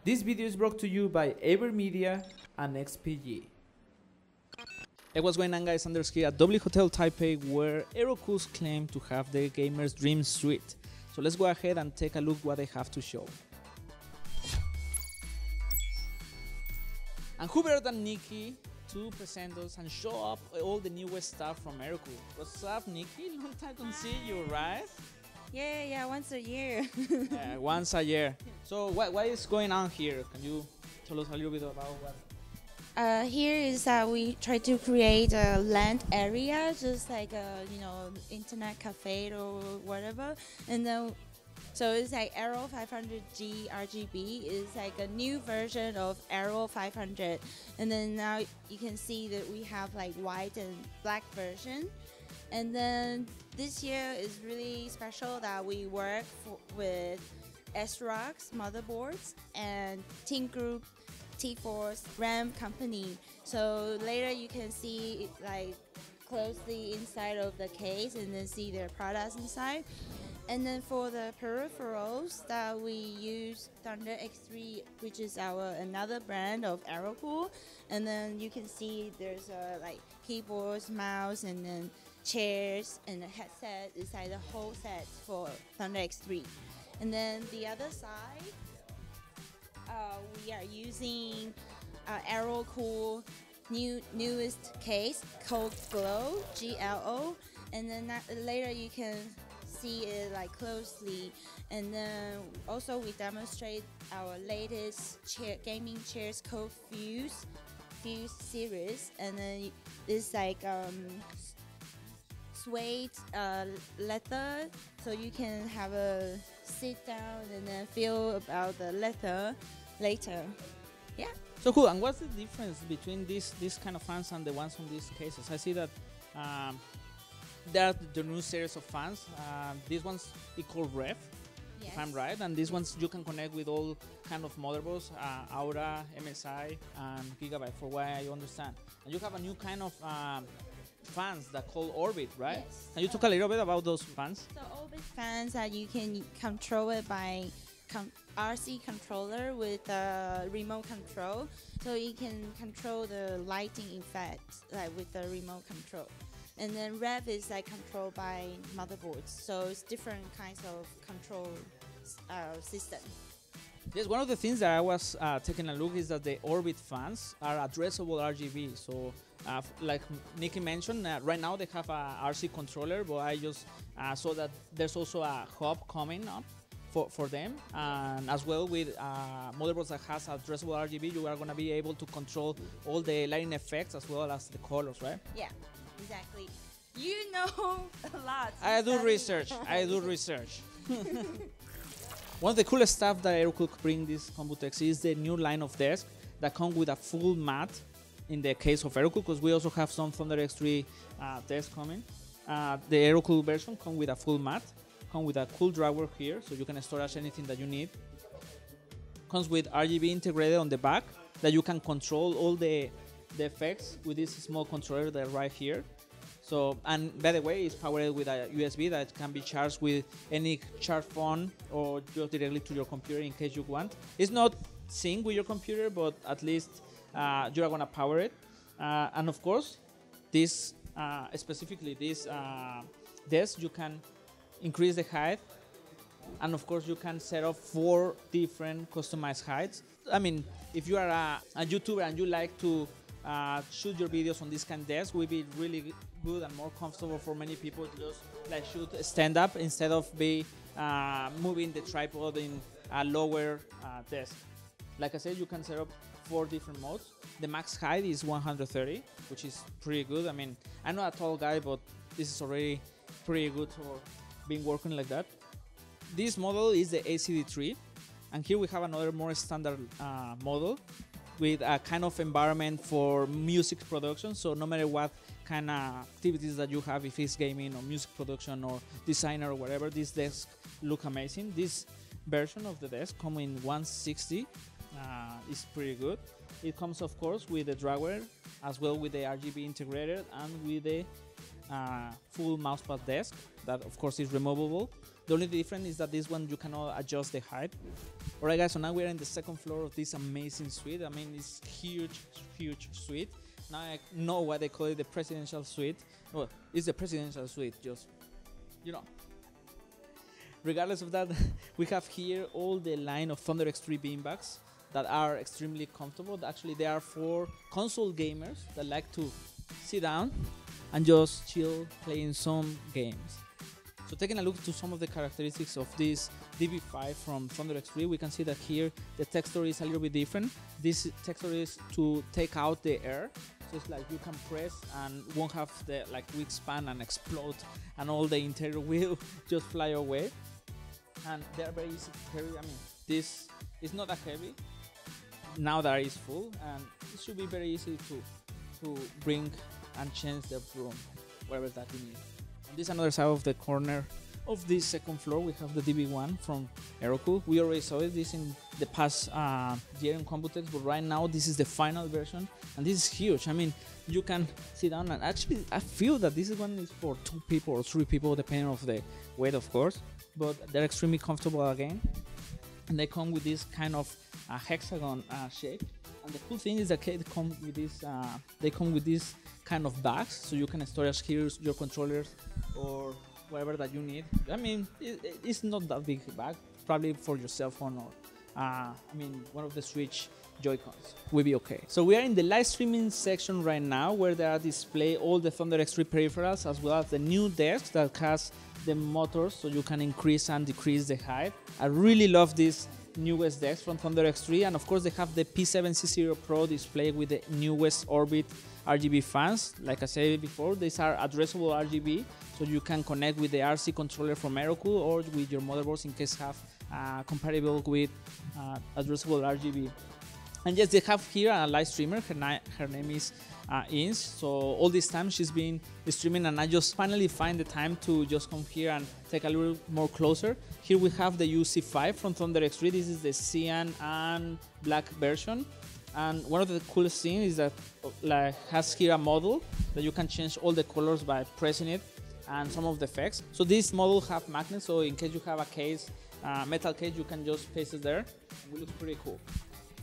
This video is brought to you by AverMedia and XPG. Hey, what's going on, guys? Anders here at W Hotel Taipei, where AeroCool claim to have the gamer's dream suite. So let's go ahead and take a look what they have to show. And who better than Nikki to present us and show up all the newest stuff from AeroCool. What's up, Nikki? Long time to see you, right? Yeah, once a year. Once a year. So what is going on here? Can you tell us a little bit about what? Here is that we try to create a land area, just like a internet cafe or whatever, and then so it's like Aero 500G RGB is like a new version of Aero 500, and then now you can see that we have like white and black version. And then this year is really special that we work with AeroCool motherboards and Team Group T4's RAM company. So later you can see like closely inside of the case and then see their products inside. And then for the peripherals that we use Thunder X3, which is another brand of AeroCool. And then you can see there's like keyboards, mouse, and then chairs and a headset. It's like the whole set for Thunder X3. And then the other side, we are using AeroCool newest case called Glow, GLO. And then later you can see it like closely. And then also we demonstrate our latest gaming chairs called Fuse series. And then it's like suede leather, so you can have a sit down and then feel about the leather later. Yeah. So cool. And what's the difference between these kind of fans and the ones from these cases? I see that there are the new series of fans. These ones we call Ref, yes, if I'm right, and these ones you can connect with all kind of motherboards, Aura, MSI, and Gigabyte, for what I understand. And you have a new kind of fans that call Orbit, right? Yes. Can you talk a little bit about those fans? So Orbit fans that you can control it by RC controller with a remote control, so you can control the lighting effect like with the remote control. And then Rev is like controlled by motherboards, so it's different kinds of control system. Yes, one of the things that I was taking a look is that the Orbit fans are addressable RGB. So, like Nikki mentioned, right now they have a RC controller, but I just saw that there's also a hub coming up for them, and as well with motherboards that has addressable RGB, you are going to be able to control all the lighting effects as well as the colors, right? Yeah, exactly. You know a lot. I do research. One of the coolest stuff that AeroCool bring this Computex is the new line of desk that come with a full mat in the case of AeroCool, because we also have some Thunder X3 desks coming. The AeroCool version come with a full mat, come with a cool drawer here, so you can storage anything that you need. Comes with RGB integrated on the back that you can control all the effects with this small controller that right here. So, and by the way, it's powered with a USB that can be charged with any charge phone or just directly to your computer in case you want. It's not sync with your computer, but at least you are gonna power it. And of course, this specifically this desk, you can increase the height, and of course you can set up 4 different customized heights. I mean, if you are a YouTuber and you like to shoot your videos on this kind of desk, will be really good and more comfortable for many people to just like shoot stand up instead of moving the tripod in a lower desk. Like I said, you can set up 4 different modes. The max height is 130, which is pretty good. I mean, I'm not a tall guy, but this is already pretty good for being working like that. This model is the ACD3, and here we have another more standard model with a kind of environment for music production. So no matter what kind of activities that you have, if it's gaming or music production or designer or whatever, this desk look amazing. This version of the desk comes in 160, is pretty good. It comes of course with the drawer as well with the RGB integrated and with the full mousepad desk that of course is removable. The only difference is that this one you cannot adjust the height. Alright guys, so now we're in the second floor of this amazing suite. I mean, it's huge suite. Now I know why they call it the presidential suite. Well, it's the presidential suite, just, you know. Regardless of that, we have here all the line of Thunder X3 beanbags that are extremely comfortable. Actually, they are for console gamers that like to sit down and just chill playing some games. So taking a look to some of the characteristics of this DB5 from Thunder X3, we can see that here the texture is a little bit different. This texture is to take out the air. So it's like you can press and won't have the like weak span and explode and all the interior will just fly away. And they're very easy to carry. I mean, this is not that heavy now that it's full, and it should be very easy to bring and change the room, whatever that you need. On this another side of the corner of this second floor, we have the DB1 from AeroCool. We already saw this in the past year in Computex, but right now this is the final version, and this is huge. I mean, you can sit down, and actually I feel that this one is for 2 people or 3 people, depending on the weight, of course, but they're extremely comfortable again, and they come with this kind of hexagon shape. And the cool thing is that they come with this kind of bags, so you can storage here your controllers or whatever that you need. I mean, it's not that big bag, probably for your cell phone or I mean, one of the Switch Joy-Cons will be okay. So we are in the live streaming section right now, where they are display all the Thunder X3 peripherals, as well as the new desk that has the motors, so you can increase and decrease the height. I really love this newest desk from Thunder X3, and of course they have the P7C0 Pro display with the newest Orbit RGB fans. Like I said before, these are addressable RGB, so you can connect with the RC controller from AeroCool or with your motherboards in case have compatible with addressable RGB. And yes, they have here a live streamer. Her name is Ins. So all this time she's been streaming, and I just finally find the time to just come here and take a little more closer. Here we have the UC5 from Thunder X3. This is the cyan and black version. And one of the coolest things is that like has here a model that you can change all the colors by pressing it, and some of the effects. So this model have magnets, so in case you have a case, metal case, you can just paste it there. It looks pretty cool.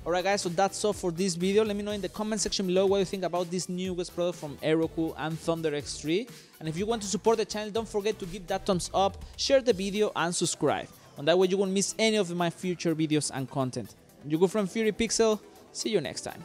Alright guys, so that's all for this video. Let me know in the comment section below what you think about this newest product from AeroCool and Thunder X3. And if you want to support the channel, don't forget to give that thumbs up, share the video and subscribe. On that way you won't miss any of my future videos and content. You go from FuryPixel. See you next time.